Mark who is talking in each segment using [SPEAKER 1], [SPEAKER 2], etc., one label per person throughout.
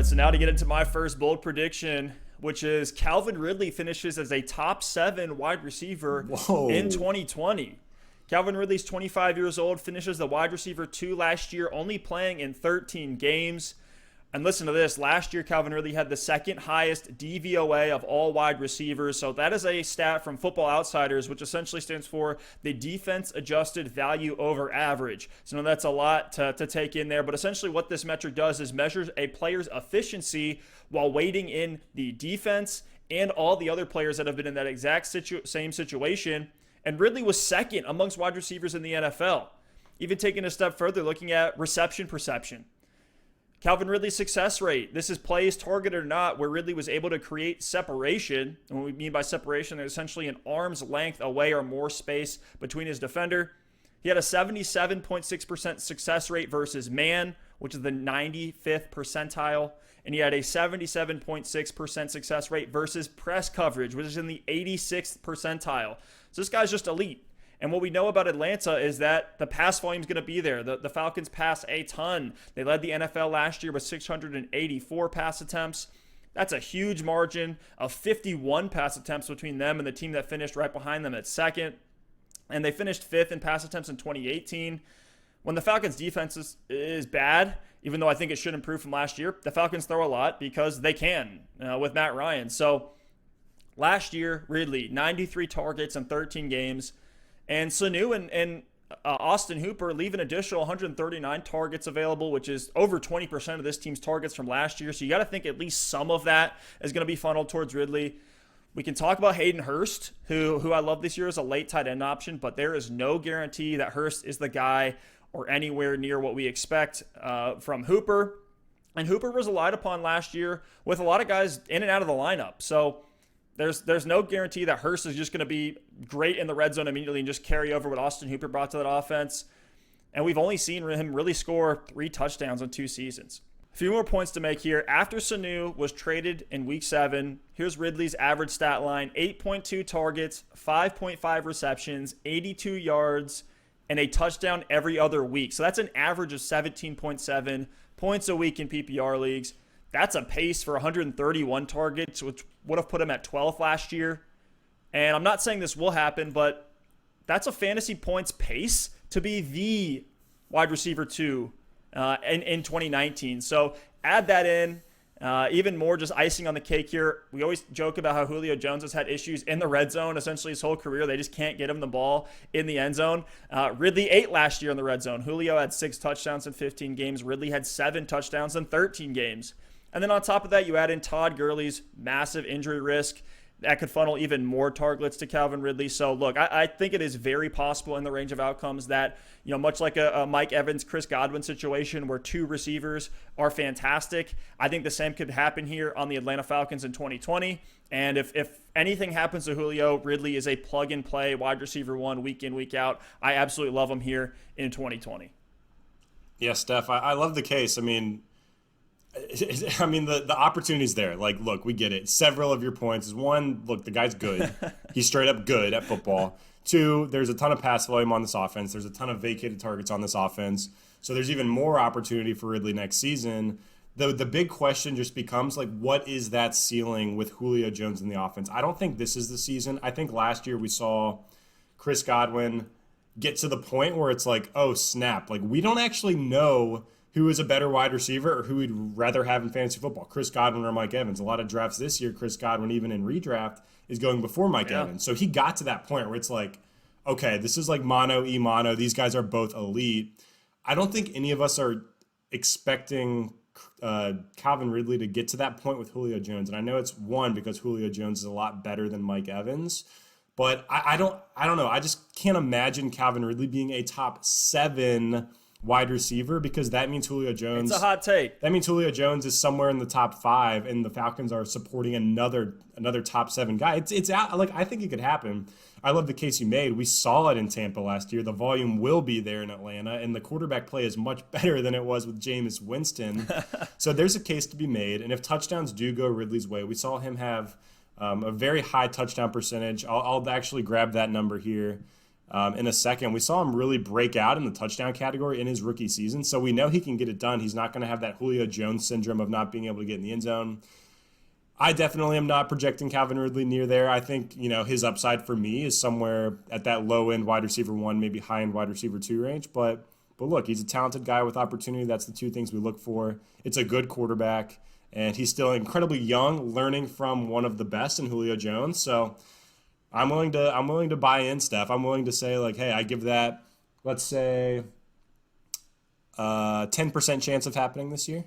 [SPEAKER 1] right, so now to get into my first bold prediction, which is Calvin Ridley finishes as a top 7 wide receiver in
[SPEAKER 2] Whoa.
[SPEAKER 1] 2020. Calvin Ridley's 25 years old, finishes the wide receiver 2 last year, only playing in 13 games. And listen to this. Last year, Calvin Ridley had the second highest DVOA of all wide receivers. So that is a stat from Football Outsiders, which essentially stands for the defense adjusted value over average. So I know that's a lot to take in there. But essentially what this metric does is measures a player's efficiency while weighting in the defense and all the other players that have been in that exact same situation. And Ridley was second amongst wide receivers in the NFL. Even taking a step further, looking at reception perception. Calvin Ridley's success rate. This is plays targeted or not, where Ridley was able to create separation. And what we mean by separation is essentially an arm's length away or more space between his defender. He had a 77.6% success rate versus man, which is the 95th percentile. And he had a 77.6% success rate versus press coverage, which is in the 86th percentile. So this guy's just elite. And what we know about Atlanta is that the pass volume is going to be there. The Falcons pass a ton. They led the NFL last year with 684 pass attempts. That's a huge margin of 51 pass attempts between them and the team that finished right behind them at second. And they finished 5th in pass attempts in 2018. When the Falcons' defense is bad, even though I think it should improve from last year, the Falcons throw a lot because they can with Matt Ryan. So last year, Ridley, 93 targets in 13 games. And Sanu and Austin Hooper leave an additional 139 targets available, which is over 20% of this team's targets from last year. So you got to think at least some of that is going to be funneled towards Ridley. We can talk about Hayden Hurst, who I love this year as a late tight end option, but there is no guarantee that Hurst is the guy or anywhere near what we expect from Hooper. And Hooper was relied upon last year with a lot of guys in and out of the lineup. So there's no guarantee that Hurst is just going to be great in the red zone immediately and just carry over what Austin Hooper brought to that offense. And we've only seen him really score 3 touchdowns in 2 seasons. A few more points to make here. After Sanu was traded in Week 7, here's Ridley's average stat line. 8.2 targets, 5.5 receptions, 82 yards, and a touchdown every other week. So that's an average of 17.7 points a week in PPR leagues. That's a pace for 131 targets, which would have put him at 12th last year. And I'm not saying this will happen, but that's a fantasy points pace to be the wide receiver 2 in 2019. So add that in. Even more just icing on the cake here. We always joke about how Julio Jones has had issues in the red zone essentially his whole career. They just can't get him the ball in the end zone. Ridley 8 last year in the red zone. Julio had 6 touchdowns in 15 games. Ridley had 7 touchdowns in 13 games. And then on top of that, you add in Todd Gurley's massive injury risk. That could funnel even more targets to Calvin Ridley. So, look, I think it is very possible in the range of outcomes that, much like a Mike Evans, Chris Godwin situation where 2 receivers are fantastic, I think the same could happen here on the Atlanta Falcons in 2020. And if anything happens to Julio, Ridley is a plug-and-play wide receiver 1 week in, week out. I absolutely love him here in 2020.
[SPEAKER 2] Yeah, Steph, I love the case. The opportunity's there. Like, look, we get it. Several of your points is 1, look, the guy's good. He's straight up good at football. 2, there's a ton of pass volume on this offense. There's a ton of vacated targets on this offense. So there's even more opportunity for Ridley next season. The big question just becomes, like, what is that ceiling with Julio Jones in the offense? I don't think this is the season. I think last year we saw Chris Godwin get to the point where it's like, oh, snap. Like, we don't actually know who is a better wide receiver or who we'd rather have in fantasy football, Chris Godwin or Mike Evans. A lot of drafts this year, Chris Godwin, even in redraft, is going before Mike Evans. So he got to that point where it's like, okay, this is like mono. These guys are both elite. I don't think any of us are expecting Calvin Ridley to get to that point with Julio Jones. And I know it's 1 because Julio Jones is a lot better than Mike Evans. But I don't know. I just can't imagine Calvin Ridley being a top 7 wide receiver because that means Julio Jones.
[SPEAKER 1] It's a hot take.
[SPEAKER 2] That means Julio Jones is somewhere in the top 5, and the Falcons are supporting another top 7 guy. It's out. Like, I think it could happen. I love the case you made. We saw it in Tampa last year. The volume will be there in Atlanta, and the quarterback play is much better than it was with Jameis Winston. So there's a case to be made. And if touchdowns do go Ridley's way, we saw him have a very high touchdown percentage. I'll actually grab that number here. in a second. We saw him really break out in the touchdown category in his rookie season, so we know he can get it done. He's not going to have that Julio Jones syndrome of not being able to get in the end zone. I definitely am not projecting Calvin Ridley near there. I think, his upside for me is somewhere at that low end wide receiver 1, maybe high end wide receiver 2 range. But look, he's a talented guy with opportunity. That's the two things we look for. It's a good quarterback, and he's still incredibly young, learning from one of the best in Julio Jones. So I'm willing to buy in, Steph. I'm willing to say, like, hey, I give that, let's say, 10% chance of happening this year.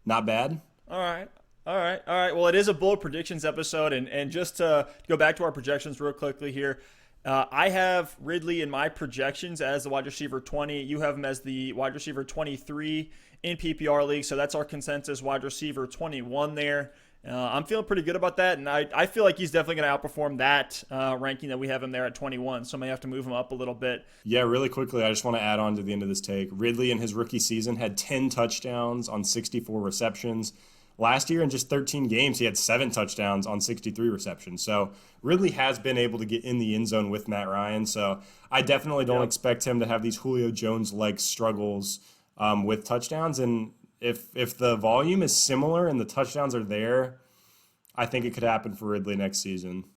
[SPEAKER 2] Not bad.
[SPEAKER 1] All right. Well, it is a bold predictions episode, and just to go back to our projections real quickly here, I have Ridley in my projections as the wide receiver 20. You have him as the wide receiver 23 in PPR league, so that's our consensus wide receiver 21 there. I'm feeling pretty good about that, and I feel like he's definitely going to outperform that ranking that we have him there at 21, so I may have to move him up a little bit.
[SPEAKER 2] Yeah, really quickly, I just want to add on to the end of this take. Ridley in his rookie season had 10 touchdowns on 64 receptions. Last year, in just 13 games, he had 7 touchdowns on 63 receptions. So Ridley has been able to get in the end zone with Matt Ryan. So I definitely don't expect him to have these Julio Jones-like struggles with touchdowns. And if the volume is similar and the touchdowns are there, I think it could happen for Ridley next season.